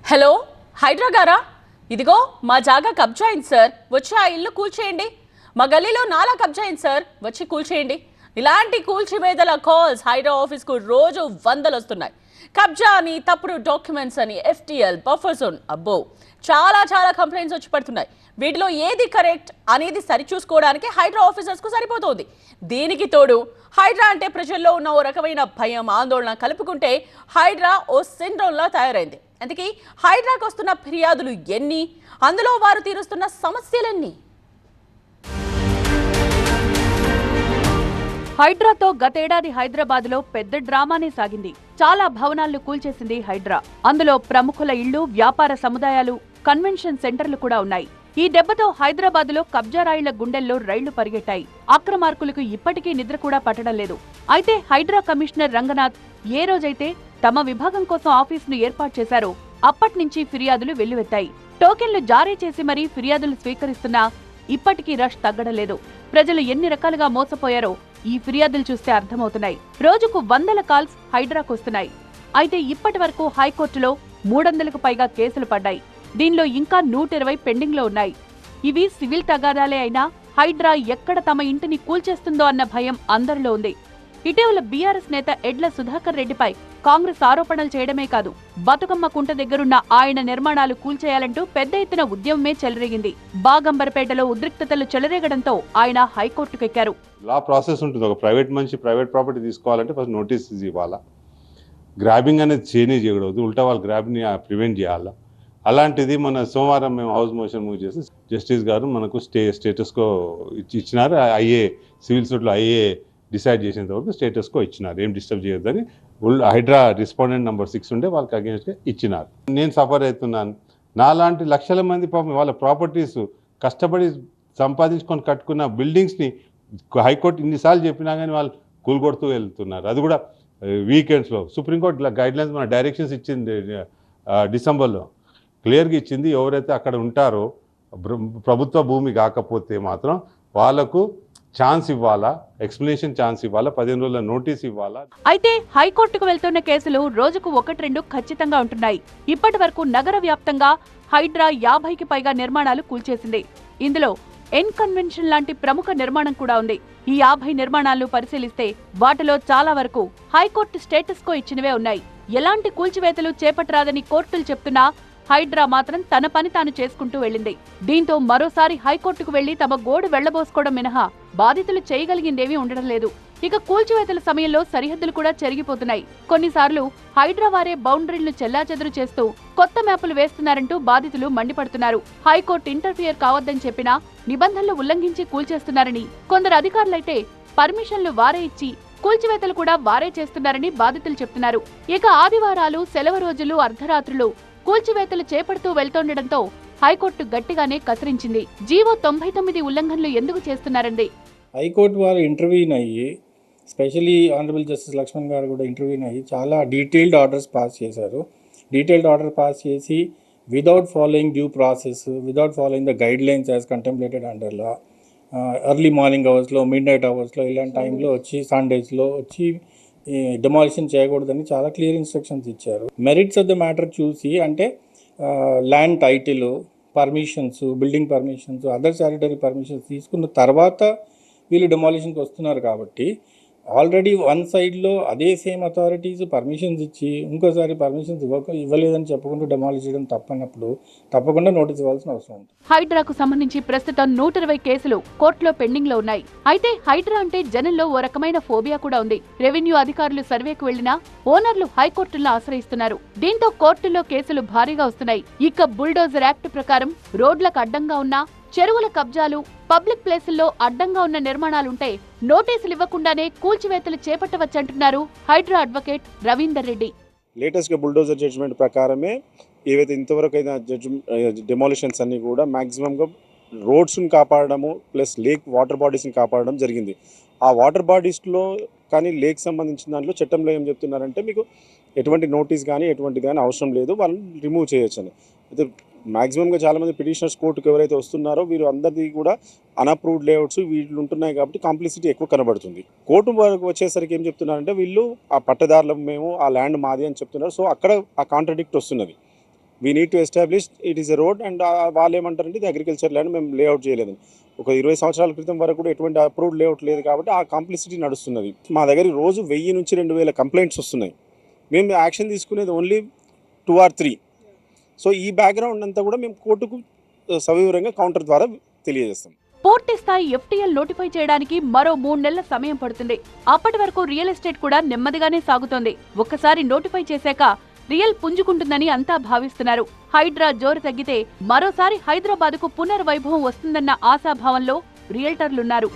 Hello Hydraa గారా, ఇదిగో మా జాగా కబ్జా అయింది సార్, వచ్చి ఆ ఇల్లు కూల్చేయండి. మా గల్లీలో నాలా కబ్జా అయింది సార్, వచ్చి కూల్చేయండి. ఇలాంటి కూల్చివేతల కాల్స్ హైడ్రా ఆఫీస్కు రోజు వందలు వస్తున్నాయి. కబ్జా అని, తప్పుడు డాక్యుమెంట్స్ అని, ఎఫ్టీఎల్, బఫర్ జోన్, అబ్బో చాలా చాలా కంప్లైంట్స్ వచ్చి పడుతున్నాయి. వీటిలో ఏది కరెక్ట్ అనేది సరిచూసుకోవడానికి హైడ్రా ఆఫీసర్స్కు సరిపోతుంది. దీనికి తోడు హైడ్రా అంటే ప్రజల్లో ఉన్న ఓ రకమైన భయం, ఆందోళన కలుపుకుంటే హైడ్రా ఓ సిండ్రోమ్లా తయారైంది. అందుకే హైడ్రాకు వస్తున్న ఫిర్యాదులు ఎన్ని, అందులో వారు తీరుస్తున్న సమస్యలెన్ని? హైడ్రాతో గతేడాది హైదరాబాద్లో పెద్ద డ్రామానే సాగింది. చాలా భవనాలను కూల్చేసింది హైడ్రా. అందులో ప్రముఖుల ఇళ్లు, వ్యాపార సముదాయాలు, కన్వెన్షన్ సెంటర్లు కూడా ఉన్నాయి. ఈ దెబ్బతో హైదరాబాద్లో కబ్జారాయిళ్ల గుండెల్లో రైళ్లు పరిగెట్టాయి. అక్రమార్కులకు ఇప్పటికీ నిద్ర కూడా పట్టడం లేదు. అయితే హైడ్రా కమిషనర్ రంగనాథ్ ఏ రోజైతే తమ విభాగం కోసం ఆఫీసును ఏర్పాటు చేశారో అప్పట్నుంచి ఫిర్యాదులు వెల్లువెత్తాయి. టోకెన్లు జారీ చేసి మరీ ఫిర్యాదులు స్వీకరిస్తున్నా ఇప్పటికీ రష్ తగ్గడం. ప్రజలు ఎన్ని రకాలుగా మోసపోయారో ఈ ఫిర్యాదులు చూస్తే అర్థమవుతున్నాయి. రోజుకు వందల కాల్స్ హైడ్రాకు వస్తున్నాయి. అయితే ఇప్పటి వరకు హైకోర్టులో 300కు పైగా కేసులు పడ్డాయి. దీనిలో ఇంకా 120 పెండింగ్ లో ఉన్నాయి. ఇవి సివిల్ తగాదాలే అయినా హైడ్రా ఎక్కడ తమ ఇంటిని కూల్చేస్తుందో అన్న భయం అందరిలో ఉంది. ఇటీవల బీఆర్ఎస్ నేత ఎడ్ల సుధాకర్ రెడ్డిపై కాంగ్రెస్ ఆరోపణలు చేయడమే కాదు, బతుకమ్మ కుంట దగ్గరున్న ఆయన నిర్మాణాలు కూల్చేయాలంటూ పెద్ద ఎత్తున ఉద్యమమే చెలరేగింది. బాగంబరపేటలో ఉద్రిక్తతలు చెలరేగడంతో ఆయన హైకోర్టుకెక్కారు. లా ప్రాసెస్ ఉంటుంది. ఒక ప్రైవేట్ మనిషి ప్రైవేట్ ప్రాపర్టీ తీసుకోవాలంటే ఫస్ట్ నోటీస్ ఇవ్వాలా, గ్రాబింగ్ అనేది చేయకూడదు, ఉల్టా వాళ్ళు గ్రాబ్ని ప్రివెంట్ చేయాలా. అలాంటిది మన సోమవారం మేము హౌస్ మోషన్ మూవ్ చేసి జస్టిస్ గారు మనకు స్టేటస్కో ఇచ్చినారు. సివిల్ సూట్లో డిసైడ్ చేసేంత వరకు స్టేటస్కో ఇచ్చినారు, ఏం డిస్టర్బ్ చేయొద్దని. హైడ్రా రెస్పాండెంట్ నెంబర్ 6 ఉంటే వాళ్ళకి అగేన్స్ట్గా ఇచ్చినారు. నేను సఫర్ అవుతున్నాను. నాలాంటి లక్షల మంది పాపం వాళ్ళ ప్రాపర్టీస్ కష్టపడి సంపాదించుకొని కట్టుకున్న బిల్డింగ్స్ని హైకోర్టు ఇన్నిసార్లు చెప్పినా కానీ వాళ్ళు కూలగొడుతూ వెళ్తున్నారు. అది కూడా వీకెండ్స్లో. సుప్రీంకోర్టు గైడ్లైన్స్ మన డైరెక్షన్స్ ఇచ్చింది డిసెంబర్లో, క్లియర్గా ఇచ్చింది. ఎవరైతే అక్కడ ఉంటారో ప్రభుత్వ భూమి కాకపోతే మాత్రం వాళ్లకు ఛాన్స్ ఇవ్వాలా, ఎక్స్ప్లెనేషన్ ఛాన్స్ ఇవ్వాలా, 15 రోజుల నోటీస్ ఇవ్వాలా. అయితే హైకోర్టుకు వెళ్తున్న కేసులు రోజుకు 1-2 ఖచ్చితంగా ఉంటున్నాయి. ఇప్పటి వరకు నగర వ్యాప్తంగా హైడ్రా 50కి పైగా నిర్మాణాలు కూల్చేసింది. ఇందులో ఎన్ కన్వెన్షన్ లాంటి ప్రముఖ నిర్మాణం కూడా ఉంది. ఈ 50 నిర్మాణాలను పరిశీలిస్తే వాటిలో చాలా వరకు హైకోర్టు స్టేటస్ కో ఇచ్చినవే ఉన్నాయి. ఎలాంటి కూల్చివేతలు చేపట్టరాదని కోర్టులు చెప్తున్నా హైడ్రా మాత్రం తన పని తాను చేసుకుంటూ వెళ్లింది. దీంతో మరోసారి హైకోర్టుకు వెళ్లి తమ గోడు వెళ్లబోసుకోవడం మినహా బాధితులు చేయగలిగిందేమీ ఉండడం లేదు. ఇక కూల్చివేతల సమయంలో సరిహద్దులు కూడా చెరిగిపోతున్నాయి. కొన్నిసార్లు హైడ్రా వారే బౌండరీలను చెల్లాచెదురు చేస్తూ కొత్త మ్యాపులు వేస్తున్నారంటూ బాధితులు మండిపడుతున్నారు. హైకోర్టు ఇంటర్ఫియర్ కావద్దని చెప్పినా నిబంధనలు ఉల్లంఘించి కూల్చేస్తున్నారని, కొందరు అధికారులైతే పర్మిషన్లు వారే ఇచ్చి కూల్చివేతలు కూడా వారే చేస్తున్నారని బాధితులు చెప్తున్నారు. ఇక ఆదివారాలు, సెలవు రోజులు, అర్ధరాత్రులు కూల్చివేతలు చేపడుతూ వెళ్తుండటంతో హైకోర్టు గట్టిగానే కసరించింది. జీవో 99 ఉల్లంఘనలు ఎందుకు చేస్తున్నారండి? హైకోర్టు వారు ఇంటర్వ్యూన్ అయ్యి, స్పెషలీ ఆనరబుల్ జస్టిస్ లక్ష్మణ్ గారు కూడా ఇంటర్వ్యూన్ అయ్యి చాలా డీటెయిల్డ్ ఆర్డర్స్ పాస్ చేశారు. డీటెయిల్డ్ ఆర్డర్ పాస్ చేసి without following due process, without following the guide lines as contemplated under law, early morning అవర్స్లో, మిడ్ నైట్ అవర్స్లో, ఇలాంటి టైంలో వచ్చి, సండేస్లో వచ్చి డెమాలిషన్ చేయకూడదని చాలా క్లియర్ ఇన్స్ట్రక్షన్స్ ఇచ్చారు. మెరిట్స్ ఆఫ్ ద మ్యాటర్ చూసి, అంటే land title, permissions, building permissions, other sanitary permissions తీసుకున్న తర్వాత వీళ్ళు డెమాలిషన్కి వస్తున్నారు. కాబట్టి ఆల్రెడీ వన్ సైడ్లో అదే సేమ్ అథారిటీస్ పర్మిషన్స్ ఇచ్చి ఇంకోసారి పర్మిషన్స్ ఇవ్వలేదని చెప్పకుండా డెమాలిష్ చేయడం తప్పనప్పుడు తప్పకుండా నోటీస్ ఇవ్వాల్సిన అవసరం ఉంది. హైడ్రాకు సంబంధించి ప్రస్తుతం 120 కేసులు కోర్టులో పెండింగ్ లో ఉన్నాయి. అయితే హైడ్రా అంటే జనంలో ఓ రకమైన ఫోబియా కూడా ఉంది. రెవెన్యూ అధికారులు సర్వేకు వెళ్లినా ఓనర్లు హైకోర్టులను ఆశ్రయిస్తున్నారు. దీంతో కోర్టుల్లో కేసులు భారీగా వస్తున్నాయి. ఇక బుల్డోజర్ యాక్ట్ ప్రకారం రోడ్లకు అడ్డంగా ఉన్న చెరువుల కబ్జాలు, పబ్లిక్ ప్లేసుల్లో అడ్డంగా ఉన్న నిర్మాణాలుంటే నోటీసులు ఇవ్వకుండానే కూల్చివేతలు చేపట్టవచ్చంటున్నారు హైడ్రా అడ్వకేట్ రవీందర్ రెడ్డి. లేటెస్ట్గా బుల్డోజర్ జడ్జిమెంట్ ప్రకారమే ఏవైతే ఇంతవరకు అయిన డెమాలిషన్స్ అన్ని కూడా మ్యాక్సిమంగా రోడ్స్ని కాపాడడము ప్లస్ లేక్ వాటర్ బాడీస్ని కాపాడడం జరిగింది. ఆ వాటర్ బాడీస్లో కానీ లేక్ సంబంధించిన దాంట్లో చట్టంలో ఏం చెప్తున్నారంటే మీకు ఎటువంటి నోటీస్ కానీ ఎటువంటిది కానీ అవసరం లేదు, వాళ్ళని రిమూవ్ చేయొచ్చు అని. అయితే మ్యాక్సిమంగా చాలామంది పిటిషనర్స్ కోర్టుకు ఎవరైతే వస్తున్నారో వీరు అందరిది కూడా అన్అప్రూవ్డ్ లేఅవుట్స్ వీళ్ళు ఉంటున్నాయి కాబట్టి కాంప్లిసిటీ ఎక్కువ కనబడుతుంది. కోర్టు వరకు వచ్చేసరికి ఏం చెప్తున్నారంటే వీళ్ళు ఆ పట్టదారులు మేము ఆ ల్యాండ్ మాది అని చెప్తున్నారు. సో అక్కడ ఆ కాంట్రడిక్ట్ వస్తున్నది. We need to establish it is a road and వాళ్ళు ఏమంటారంటే ఇది అగ్రికల్చర్ ల్యాండ్ మేము లేఅవుట్ చేయలేదని. ఒక 20 సంవత్సరాల క్రితం వరకు కూడా ఎటువంటి అప్రూవ్డ్ లేఅవుట్ లేదు కాబట్టి ఆ కాంప్లిసిటీ నడుస్తున్నది. మా దగ్గర రోజు 1000 నుంచి 2000 కంప్లైంట్స్ వస్తున్నాయి. మేము యాక్షన్ తీసుకునేది ఓన్లీ 2 or 3. సో ఈ బ్యాక్గ్రౌండ్ అంతా కూడా మేము కోర్టుకు సవివరంగా కౌంటర్ ద్వారా తెలియజేస్తాం. పూర్తి స్థాయి ఎఫ్టీఎల్ నోటిఫై చేయడానికి మరో 3 నెలల సమయం పడుతుంది. అప్పటి వరకు రియల్ ఎస్టేట్ కూడా నెమ్మదిగానే సాగుతోంది. ఒక్కసారి నోటిఫై చేశాక రియల్ పుంజుకుంటుందని అంతా భావిస్తున్నారు. హైడ్రా జోరు తగ్గితే మరోసారి హైదరాబాద్కు పునర్వైభవం వస్తుందన్న ఆశాభావంలో రియల్టర్లున్నారు.